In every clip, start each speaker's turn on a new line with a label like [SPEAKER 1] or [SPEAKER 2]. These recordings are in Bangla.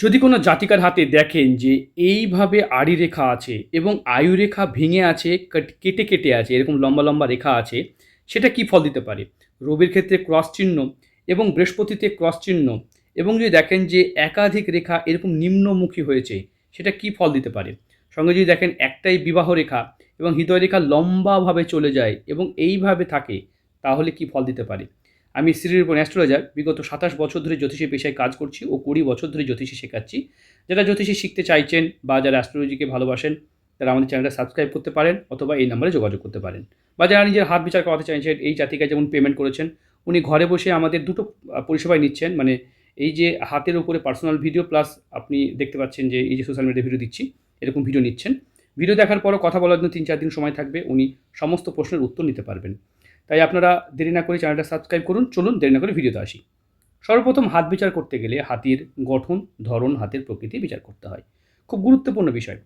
[SPEAKER 1] যদি কোনো জাতিকার হাতে দেখেন যে এইভাবে আড়ি রেখা আছে এবং আয়ু রেখা ভেঙে আছে, কেটে কেটে আছে, এরকম লম্বা লম্বা রেখা আছে, সেটা কি ফল দিতে পারে? রবির ক্ষেত্রে ক্রস চিহ্ন এবং বৃহস্পতিতে ক্রস চিহ্ন এবং যদি দেখেন যে একাধিক রেখা এরকম নিম্নমুখী হয়েছে, সেটা কি ফল দিতে পারে? সঙ্গে যদি দেখেন একটাই বিবাহ রেখা এবং হৃদয় রেখা লম্বাভাবে চলে যায় এবং এইভাবে থাকে, তাহলে কি ফল দিতে পারে? আমি শ্রীনির্ভর অ্যাস্ট্রোলজার, বিগত ২৭ বছর ধরে জ্যোতিষী পেশায় কাজ করছি ও ২০ বছর ধরে জ্যোতিষী শেখাচ্ছি। যারা জ্যোতিষী শিখতে চাইছেন বা যারা অ্যাস্ট্রোলজিকে ভালোবাসেন, তারা আমাদের চ্যানেলটা সাবস্ক্রাইব করতে পারেন অথবা এই নাম্বারে যোগাযোগ করতে পারেন। বা যারা নিজের হাত বিচার করাতে চাইছেন, এই জাতিকায় যেমন পেমেন্ট করেছেন, উনি ঘরে বসে আমাদের দুটো পরিষেবাই নিচ্ছেন। মানে এই যে হাতের উপরে পার্সোনাল ভিডিও প্লাস আপনি দেখতে পাচ্ছেন যে এই যে সোশ্যাল মিডিয়া ভিডিও দিচ্ছি, এরকম ভিডিও নিচ্ছেন। ভিডিও দেখার পরও কথা বলার জন্য ৩-৪ দিন সময় থাকবে, উনি সমস্ত প্রশ্নের উত্তর নিতে পারবেন। তাই আপনারা দেরি না করে চ্যানেলটা সাবস্ক্রাইব করুন। চলুন দেরি না করে ভিডিওতে আসি। সর্বপ্রথম হাত বিচার করতে গেলে হাতির গঠন, ধরন, হাতের প্রকৃতি বিচার করতে হয়। খুব গুরুত্বপূর্ণ বিষয়।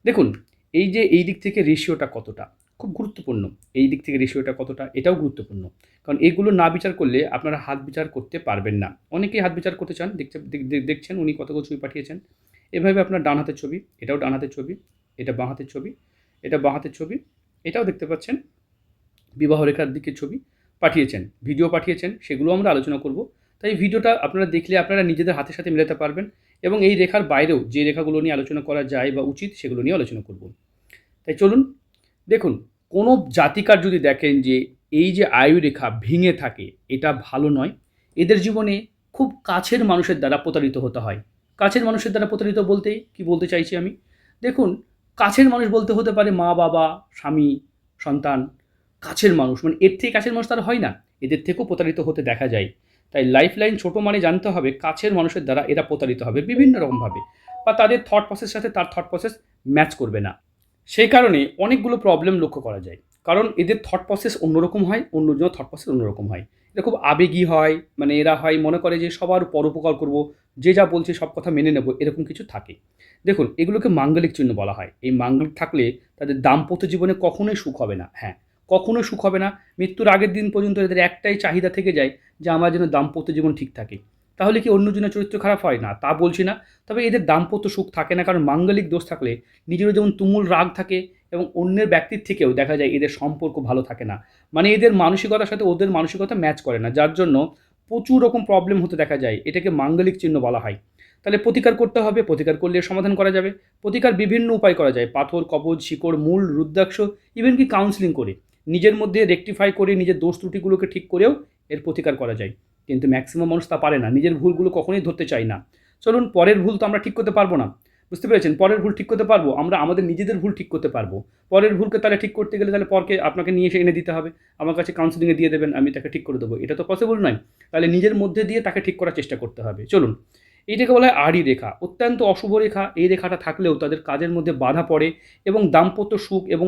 [SPEAKER 1] দেখুন, এই যে এই দিক থেকে রেশিওটা কতটা, খুব গুরুত্বপূর্ণ। এই দিক থেকে রেশিওটা কতটা, এটাও গুরুত্বপূর্ণ। কারণ এগুলো না বিচার করলে আপনারা হাত বিচার করতে পারবেন না। অনেকেই হাত বিচার করতে চান, দেখছেন উনি কতগুলো ছবি পাঠিয়েছেন। এভাবে আপনার ডান হাতের ছবি, এটাও ডান হাতের ছবি, এটা বাঁ হাতের ছবি, এটা বাঁ হাতের ছবি, এটাও দেখতে পাচ্ছেন বিবাহ রেখার দিকের ছবি পাঠিয়েছেন, ভিডিও পাঠিয়েছেন, সেগুলো আমরা আলোচনা করব। তাই ভিডিওটা আপনারা দেখলে আপনারা নিজেদের হাতের সাথে মেলাতে পারবেন এবং এই রেখার বাইরেও যে রেখাগুলো নিয়ে আলোচনা করা যায় বা উচিত, সেগুলো নিয়ে আলোচনা করব। তাই চলুন, দেখুন, কোনো জাতিকার যদি দেখেন যে এই যে আয়ু রেখা ভেঙে থাকে, এটা ভালো নয়। এদের জীবনে খুব কাছের মানুষের দ্বারা প্রতারিত হতে হয়। কাছের মানুষের দ্বারা প্রতারিত বলতে কি বলতে চাইছি আমি? দেখুন, কাছের মানুষ বলতে হতে পারে মা, বাবা, স্বামী, সন্তান, কাছের মানুষ। মানে এর থেকে কাছের মানুষ তারা হয় না। এদের থেকেও প্রতারিত হতে দেখা যায়। তাই লাইফ লাইন ছোট মানে জানতে হবে কাছের মানুষের দ্বারা এরা প্রতারিত হবে বিভিন্ন রকমভাবে, বা তাদের থট প্রসেসের সাথে তার থট প্রসেস ম্যাচ করবে না। সেই কারণে অনেকগুলো প্রবলেম লক্ষ্য করা যায়। কারণ এদের থট প্রসেস অন্যরকম হয়, অন্যজনের থট প্রসেস অন্যরকম হয়। এরা খুব আবেগী হয়, মানে এরা হয় মনে করে যে সবার পরোপকার করব, যে যা বলছে সব কথা মেনে নেব, এরকম কিছু থাকে। দেখুন, এগুলোকে মাঙ্গলিক চিহ্ন বলা হয়। এই মাঙ্গলিক থাকলে তাদের দাম্পত্য জীবনে কখনোই সুখ হবে না। হ্যাঁ, কখনোই সুখ হবে না। মৃত্যুর আগের দিন পর্যন্ত এদের একটাই চাহিদা থেকে যায় যে আমার যেন দাম্পত্য জীবন ঠিক থাকে। তাহলে কি অন্যজনের চরিত্র খারাপ হয়? না, তা বলছি না। তবে এদের দাম্পত্য সুখ থাকে না, কারণ মাঙ্গলিক দোষ থাকলে নিজেরও যেমন তুমুল রাগ থাকে এবং অন্যের ব্যক্তির থেকেও দেখা যায় এদের সম্পর্ক ভালো থাকে না। মানে এদের মানসিকতার সাথে ওদের মানসিকতা ম্যাচ করে না, যার জন্য প্রচুর রকম প্রবলেম হতে দেখা যায়। এটাকে মাঙ্গলিক চিহ্ন বলা হয়। তাহলে প্রতিকার করতে হবে, প্রতিকার করলে এর সমাধান করা যাবে। প্রতিকার বিভিন্ন উপায় করা যায়, পাথর, কবচ, শিকড়, মূল, রুদ্রাক্ষ, ইভেন কি কাউন্সেলিং করে নিজের মধ্যে রেকটিফাই করে নিজের দোষ ত্রুটিগুলোকে ঠিক করেও এর প্রতিকার করা যায়। কিন্তু ম্যাক্সিমাম মানুষ তা পারে না, নিজের ভুলগুলো কখনোই ধরতে চায় না। চলুন, পরের ভুল তো আমরা ঠিক করতে পারবো না, বুঝতে পেরেছেন? পরের ভুল ঠিক করতে পারবো আমরা, আমাদের নিজেদের ভুল ঠিক করতে পারবো। পরের ভুলকে তাহলে ঠিক করতে গেলে তাহলে পরকে আপনাকে নিয়ে এসে এনে দিতে হবে, আমার কাছে কাউন্সেলিংয়ে দিয়ে দেবেন, আমি তাকে ঠিক করে দেবো, এটা তো পসিবল নয়। তাহলে নিজের মধ্যে দিয়ে তাকে ঠিক করার চেষ্টা করতে হবে। চলুন, এইটাকে বলা হয় আড়ি রেখা, অত্যন্ত অশুভ রেখা। এই রেখাটা থাকলেও তাদের কাজের মধ্যে বাধা পড়ে এবং দাম্পত্য সুখ এবং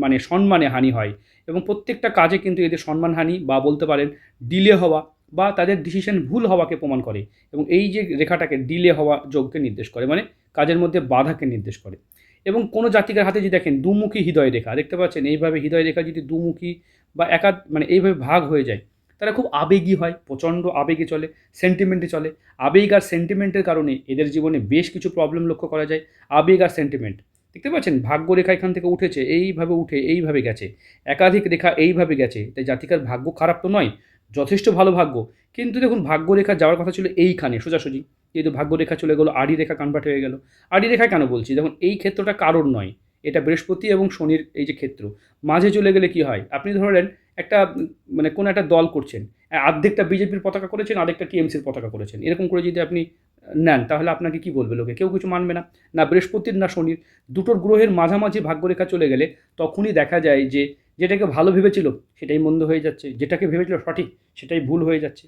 [SPEAKER 1] মানে সম্মানে হানি হয় এবং প্রত্যেকটা কাজে কিন্তু এদের সম্মানহানি বা বলতে পারেন ডিলে হওয়া বা তাদের ডিসিশন ভুল হওয়াকে প্রমাণ করে। এবং এই যে রেখাটাকে ডিলে হওয়া যোগকে নির্দেশ করে, মানে কাজের মধ্যে বাধাকে নির্দেশ করে। এবং কোনো জাতিকার হাতে যদি দেখেন দুমুখী হৃদয় রেখা দেখতে পাচ্ছেন, এইভাবে হৃদয় রেখা যদি দুমুখী বা মানে এইভাবে ভাগ হয়ে যায়, তারা খুব আবেগী হয়, প্রচণ্ড আবেগে চলে, সেন্টিমেন্টে চলে। আবেগ আর সেন্টিমেন্টের কারণে এদের জীবনে বেশ কিছু প্রবলেম লক্ষ্য করা যায়। আবেগ আর সেন্টিমেন্ট দেখতে পাচ্ছেন, ভাগ্য রেখা এখান থেকে উঠেছে, এইভাবে উঠে এইভাবে গেছে, একাধিক রেখা এইভাবে গেছে। তাই জাতিকার ভাগ্য খারাপ তো নয়, যথেষ্ট ভালো ভাগ্য। কিন্তু দেখুন, ভাগ্য রেখা যাওয়ার কথা ছিল এইখানে সোজাসুজি, কিন্তু ভাগ্য রেখা চলে গেলো আড়ি রেখা কনভার্ট হয়ে গেল। আড়ি রেখা কেন বলছি? দেখুন, এই ক্ষেত্রটা কারোর নয়, এটা বৃহস্পতি এবং শনির এই যে ক্ষেত্র, মাঝে চলে গেলে কি হয়? আপনি ধরেন একটা মানে কোনো একটা দল করছেন, অর্ধেকটা বিজেপির পতাকা করেছেন, আরেকটা টিএমসির পতাকা করেছেন, এরকম করে যদি আপনি নেন, তাহলে আপনাকে কি বলবে লোকে? কেউ কিছু মানবে না, না বৃহস্পতির না শনির। দুটোর গ্রহের মাঝামাঝি ভাগ্যরেখা চলে গেলে তখনই দেখা যায় যে যেটাকে ভালো ভেবেছিল সেটাই মন্দ হয়ে যাচ্ছে, যেটাকে ভেবেছিল সঠিক সেটাই ভুল হয়ে যাচ্ছে।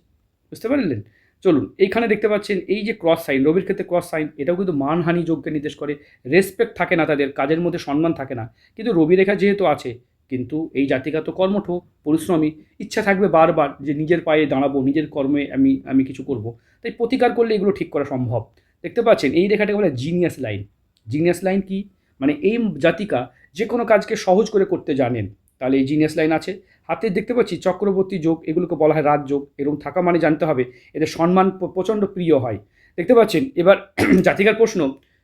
[SPEAKER 1] বুঝতে পারলেন? চলুন, এইখানে দেখতে পাচ্ছেন এই যে ক্রস সাইন, রবির ক্ষেত্রে ক্রস সাইন, এটাও কিন্তু মানহানি যোগকে নির্দেশ করে। রেসপেক্ট থাকে না তাদের, কাজের মধ্যে সম্মান থাকে না। কিন্তু রবি রেখা যেহেতু আছে, কিন্তু এই জাতিকা তো কর্মঠ, পরিশ্রমী, ইচ্ছা থাকবে বারবার যে নিজের পায়ে দাঁড়াবো, নিজের কর্মে আমি আমি কিছু করব। তাই প্রতিকার করলে এগুলো ঠিক করা সম্ভব। দেখতে পাচ্ছেন এই রেখাটাকে বলে জিনিয়াস লাইন। জিনিয়াস লাইন কি? মানে এই জাতিকা যে কোনো কাজকে সহজ করে করতে জানেন, তাহলে এই জিনিয়াস লাইন আছে। হাতে দেখতে পাচ্ছি চক্রবর্তী যোগ, এগুলোকে বলা হয় রাজযোগ। এরকম থাকা মানে জানতে হবে এদের সম্মান প্রচণ্ড প্রিয় হয়। দেখতে পাচ্ছেন এবার জাতিকার প্রশ্ন,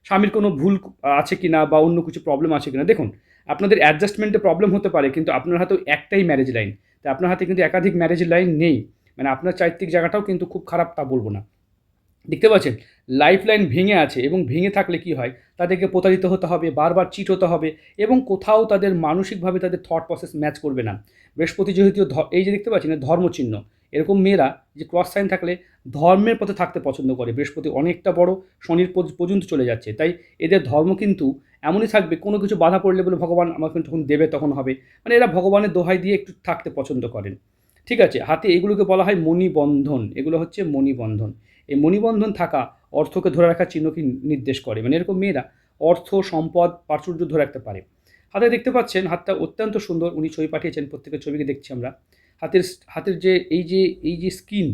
[SPEAKER 1] স্বামীর কোনো ভুল আছে কি না বা অন্য কিছু প্রবলেম আছে কি না। দেখুন, আপনাদের অ্যাডজাস্টমেন্টে প্রবলেম হতে পারে, কিন্তু আপনার হাতেও একটাই ম্যারেজ লাইন। তাই আপনার হাতে কিন্তু একাধিক ম্যারেজ লাইন নেই। মানে আপনার চারিত্রিক জায়গাটাও কিন্তু খুব খারাপ তা বলব না। দেখতে পাচ্ছেন লাইফ লাইন ভেঙে আছে, এবং ভেঙে থাকলে কি হয়, তাদেরকে প্রতারিত হতে হবে, বারবার চিট হতে হবে, এবং কোথাও তাদের মানসিকভাবে তাদের থট প্রসেস ম্যাচ করবে না। বৃহস্পতি যেহেতু এই যে দেখতে পাচ্ছেন ধর্মচিহ্ন, এরকম মেয়েরা যে ক্রস সাইন থাকলে ধর্মের পথে থাকতে পছন্দ করে। বৃহস্পতি অনেকটা বড়, শনির পর্যন্ত চলে যাচ্ছে, তাই এদের ধর্ম কিন্তু এমনই থাকবে, কোনো কিছু বাধা পড়লে বলে ভগবান আমাকে যখন দেবে তখন হবে, মানে এরা ভগবানের দোহাই দিয়ে একটু থাকতে পছন্দ করেন। ঠিক আছে, হাতে এগুলোকে বলা হয় মণিবন্ধন, এগুলো হচ্ছে মণিবন্ধন। এই মণিবন্ধন থাকা অর্থকে ধরে রাখার চিহ্নকে নির্দেশ করে, মানে এরকম মেয়েরা অর্থ, সম্পদ, প্রাচুর্য ধরে রাখতে পারে। হাতে দেখতে পাচ্ছেন হাতটা অত্যন্ত সুন্দর, উনি ছবি পাঠিয়েছেন, প্রত্যেকের ছবিকে দেখছি আমরা। হাতের হাতের যে এই যে স্কিন,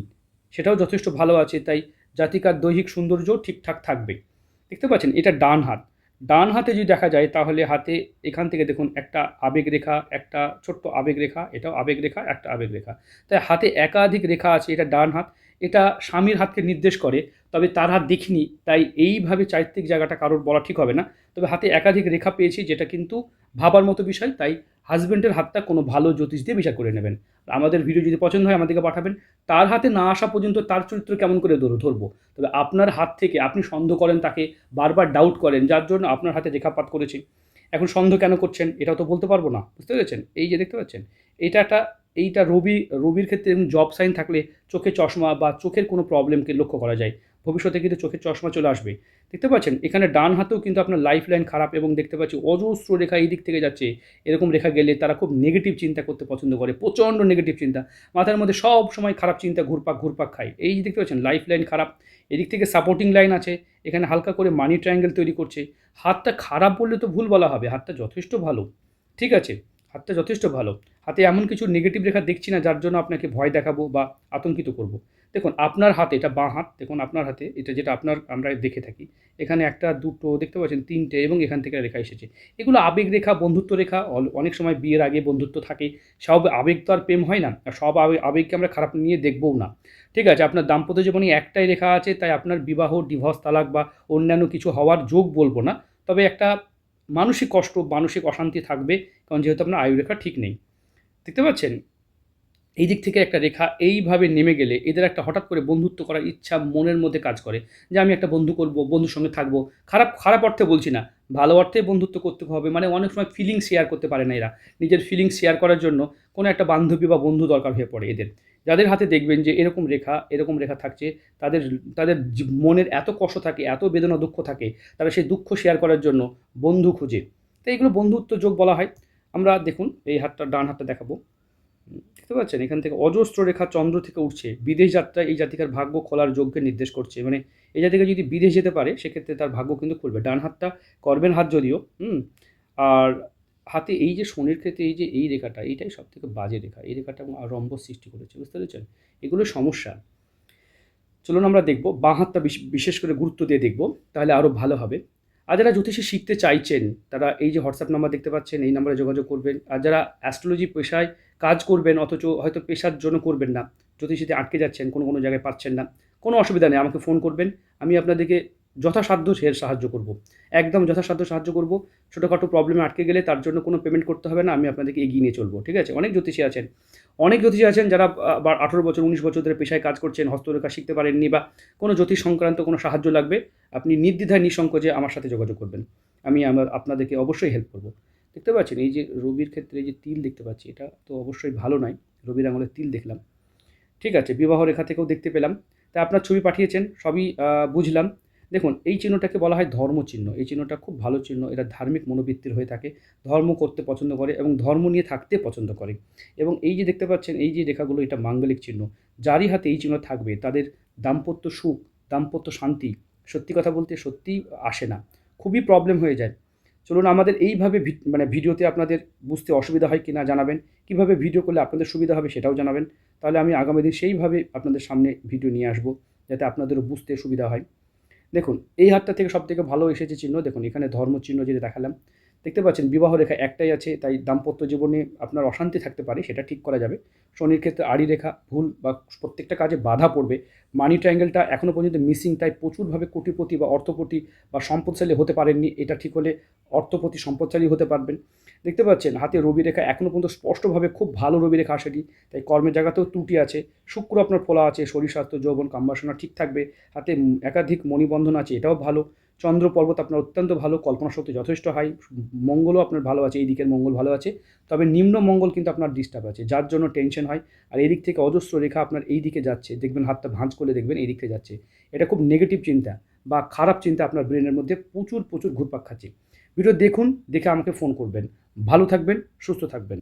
[SPEAKER 1] সেটাও যথেষ্ট ভালো আছে, তাই জাতিকার দৈহিক সৌন্দর্যও ঠিকঠাক থাকবে। দেখতে পাচ্ছেন এটা ডান হাত। ডান হাতে যদি দেখা যায় তাহলে হাতে এখান থেকে দেখুন একটা আবেগ রেখা, একটা ছোট্ট আবেগ রেখা, এটাও আবেগ রেখা, একটা আবেগ রেখা। তাই হাতে একাধিক রেখা আছে, এটা ডান হাত। এটা স্বামীর হাতকে নির্দেশ করে, তবে তার হাত দেখিনি, তাই এইভাবে চারিত্রিক জায়গাটা কারোর বলা ঠিক হবে না। তবে হাতে একাধিক রেখা পেয়েছি, যেটা কিন্তু ভাবার মতো বিষয়, তাই হাজব্যান্ডের হাতটা কোনো ভালো জ্যোতিষ দিয়ে বিচার করে নেবেন। আমাদের ভিডিও যদি পছন্দ হয় আমাদেরকে পাঠাবেন। তার হাতে না আসা পর্যন্ত তার চরিত্র কেমন করে ধরবো। তবে আপনার হাত থেকে আপনি সন্দেহ করেন তাকে, বারবার ডাউট করেন, যার জন্য আপনার হাতে রেখাপাত করেছি। এখন সন্দেহ কেন করছেন এটাও তো বলতে পারবো না, বুঝতে পেরেছেন। এই যে দেখতে পাচ্ছেন এইটা রবির ক্ষেত্রে জব সাইন থাকলে চোখে চশমা বা চোখের কোনো প্রবলেমকে লক্ষ্য করা যায়। ভবিষ্যতে কিন্তু চোখের চশমা চলে আসবে। দেখতে পাচ্ছেন এখানে ডান হাতেও কিন্তু আপনার লাইফ লাইন খারাপ, এবং দেখতে পাচ্ছি অজস্র রেখা এই দিক থেকে যাচ্ছে। এরকম রেখা গেলে তারা খুব নেগেটিভ চিন্তা করতে পছন্দ করে, প্রচণ্ড নেগেটিভ চিন্তা, মাথার মধ্যে সব সময় খারাপ চিন্তা ঘুরপাক খায়। এই যে দেখতে পাচ্ছেন লাইফ লাইন খারাপ, এদিক থেকে সাপোর্টিং লাইন আছে, এখানে হালকা করে মানি ট্রায়াঙ্গেল তৈরি করছে। হাতটা খারাপ বললে তো ভুল বলা হবে, হাতটা যথেষ্ট ভালো। ঠিক আছে, হাতটা যথেষ্ট ভালো। হাতে এমন কিছু নেগেটিভ রেখা দেখছি না যার জন্য আপনাকে ভয় দেখাবো বা আতঙ্কিত করব। দেখুন আপনার হাতে, এটা বাঁ হাত, দেখুন আপনার হাতে এটা যেটা আমরা দেখে থাকি, এখানে একটা, দুটো, দেখতে পাচ্ছেন তিনটে, এবং এখান থেকে রেখা এসেছে। এগুলো আবেগ রেখা, বন্ধুত্ব রেখা। অনেক সময় বিয়ের আগে বন্ধুত্ব থাকে। সব আবেগ তো আর প্রেম হয় না, আর সব আবেগকে আমরা খারাপ নিয়ে দেখবও না। ঠিক আছে, আপনার দাম্পত্য জীবনে একটাই রেখা আছে, তাই আপনার বিবাহ, ডিভোর্স, তালাক বা অন্যান্য কিছু হওয়ার যোগ বলবো না। তবে একটা মানসিক কষ্ট, মানসিক অশান্তি থাকবে, কারণ যেহেতু আপনার আয়ুরেখা ঠিক নেই। দেখতে পাচ্ছেন এই দিক থেকে একটা রেখা এইভাবে নেমে গেলে এদের একটা হঠাৎ করে বন্ধুত্ব করার ইচ্ছা মনের মধ্যে কাজ করে, যে আমি একটা বন্ধু করব, বন্ধুর সঙ্গে থাকবো। খারাপ খারাপ অর্থে বলছি না, ভালো অর্থে বন্ধুত্ব করতে হবে। মানে অনেক সময় ফিলিংস শেয়ার করতে পারে না এরা, নিজের ফিলিংস শেয়ার করার জন্য কোনো একটা বান্ধবী বা বন্ধু দরকার হয়ে পড়ে এদের। যাদের হাতে দেখবেন যে এরকম রেখা থাকছে, তাদের তাদের মনের এত কষ্ট থাকে, এত বেদনা দুঃখ থাকে, তারা সেই দুঃখ শেয়ার করার জন্য বন্ধু খুঁজে। তো এইগুলো বন্ধুত্ব যোগ বলা হয়। আমরা দেখুন এই হাতটা, ডান হাতটা দেখাবো। দেখতে পাচ্ছেন এখান থেকে অজস্র রেখা চন্দ্র থেকে উঠছে। বিদেশ যাত্রা এই জাতিকার ভাগ্য খোলার যোগকে নির্দেশ করছে। মানে এই জাতিকা যদি বিদেশ যেতে পারে সেক্ষেত্রে তার ভাগ্য কিন্তু খুলবে। ডান হাতটা কর্মের হাত যদিও, আর হাতে এই যে শনির ক্ষেত্রে এই যে এই রেখাটা, এইটাই সব থেকে বাজে রেখা। এই রেখাটা রম্বস সৃষ্টি করেছে, বুঝতে পেরেছেন। এগুলো সমস্যা। চলুন আমরা দেখব বাঁ হাতটা বিশেষ করে গুরুত্ব দিয়ে দেখব, তাহলে আরও ভালো হবে। আর যারা জ্যোতিষী শিখতে চাইছেন তারা এই যে হোয়াটসঅ্যাপ নাম্বার দেখতে পাচ্ছেন, এই নাম্বারে যোগাযোগ করবেন। আর যারা অ্যাস্ট্রোলজি পেশায় কাজ করবেন, অথচ হয়তো পেশার জন্য করবেন না, জ্যোতিষীতে আটকে যাচ্ছেন, কোনো জায়গায় পাচ্ছেন না, কোনো অসুবিধা নেই, আমাকে ফোন করবেন। আমি আপনাদেরকে যথাসাধ্য সাহায্য করব, একদম যথাসাধ্য সাহায্য করব। ছোটোখাটো প্রবলেমে আটকে গেলে তার জন্য কোনো পেমেন্ট করতে হবে না, আমি আপনাদেরকে এগিয়ে নিয়ে চলবো। ঠিক আছে, অনেক জ্যোতিষী আছেন যারা 18 বছর 19 বছর ধরে পেশায় কাজ করছেন, হস্তরেখা শিখতে পারেননি, বা কোনো জ্যোতিষ সংক্রান্ত কোনো সাহায্য লাগবে, আপনি নির্দ্বিধায় নিঃসংকোচে আমার সাথে যোগাযোগ করবেন। আমি আপনাদেরকে অবশ্যই হেল্প করব। দেখতে পাচ্ছেন এই যে রবির ক্ষেত্রে এই যে তিল দেখতে পাচ্ছি, এটা তো অবশ্যই ভালো নয়। রবির আঙুলের তিল দেখলাম। ঠিক আছে, বিবাহ রেখা থেকেও দেখতে পেলাম। তাই আপনার ছবি পাঠিয়েছেন, সবই বুঝলাম। দেখুন এই চিহ্নটাকে বলা হয় ধর্মচিহ্ন। এই চিহ্নটা খুব ভালো চিহ্ন, এটা ধার্মিক মনোবৃত্তির হয়ে থাকে। ধর্ম করতে পছন্দ করে এবং ধর্ম নিয়ে থাকতে পছন্দ করে। এবং এই যে দেখতে পাচ্ছেন এই যে রেখাগুলো, এটা মাঙ্গলিক চিহ্ন। যারই হাতে এই চিহ্ন থাকবে তাদের দাম্পত্য সুখ, দাম্পত্য শান্তি, সত্যি কথা বলতে সত্যিই আসে না, খুবই প্রবলেম হয়ে যায়। চলুন আমাদের এইভাবে মানে ভিডিওতে আপনাদের বুঝতে অসুবিধা হয় কি না জানাবেন, কীভাবে ভিডিও করলে আপনাদের সুবিধা হবে সেটাও জানাবেন। তাহলে আমি আগামী দিন সেইভাবে আপনাদের সামনে ভিডিও নিয়ে আসবো, যাতে আপনাদেরও বুঝতে সুবিধা হয়। দেখুন এই হাতটা থেকে সবথেকে ভালো এসেছে চিহ্ন, দেখুন এখানে ধর্ম চিহ্ন যেটা দেখালাম। দেখতে পাচ্ছেন বিবাহ রেখা একটাই আছে, তাই দাম্পত্য জীবনে আপনার অশান্তি থাকতে পারে, সেটা ঠিক করা যাবে। শনির ক্ষেত্রে আড়ি রেখা ভুল বা প্রত্যেকটা কাজে বাধা পড়বে। মানি ট্রায়াঙ্গেলটা এখনও পর্যন্ত মিসিং, তাই প্রচুরভাবে কোটিপতি বা অর্থপতি বা সম্পদশালী হতে পারেননি। এটা ঠিক হলে অর্থপতি সম্পদশালী হতে পারবেন। দেখতে পাচ্ছেন হাতে রবি রেখা এখনও পর্যন্ত স্পষ্টভাবে খুব ভালো রবি রেখা আসেনি, তাই কর্মের জায়গাতেও ত্রুটি আছে। শুক্র আপনার ফোলা আছে, শরীর স্বাস্থ্য যৌবন কামবাসনা ঠিক থাকবে। হাতে একাধিক মণিবন্ধন আছে, এটাও ভালো। চন্দ্র পর্বত আপনার অত্যন্ত ভালো, কল্পনা শক্তি যথেষ্ট হাই। মঙ্গলও আপনার ভালো আছে, এই দিকের মঙ্গল ভালো আছে। তবে নিম্ন মঙ্গল কিন্তু আপনার ডিস্টার্ব আছে, যার জন্য টেনশন হয়। আর এই দিক থেকে অজস্র রেখা আপনার এই দিকে যাচ্ছে, দেখবেন হাতটা ভাঁজ করলে দেখবেন এই দিকে যাচ্ছে। এটা খুব নেগেটিভ চিন্তা বা খারাপ চিন্তা আপনার ব্রেনের মধ্যে প্রচুর প্রচুর ঘুরপাক খাচ্ছে। ভিডিও দেখুন, দেখে আমাকে ফোন করবেন। ভালো থাকবেন, সুস্থ থাকবেন।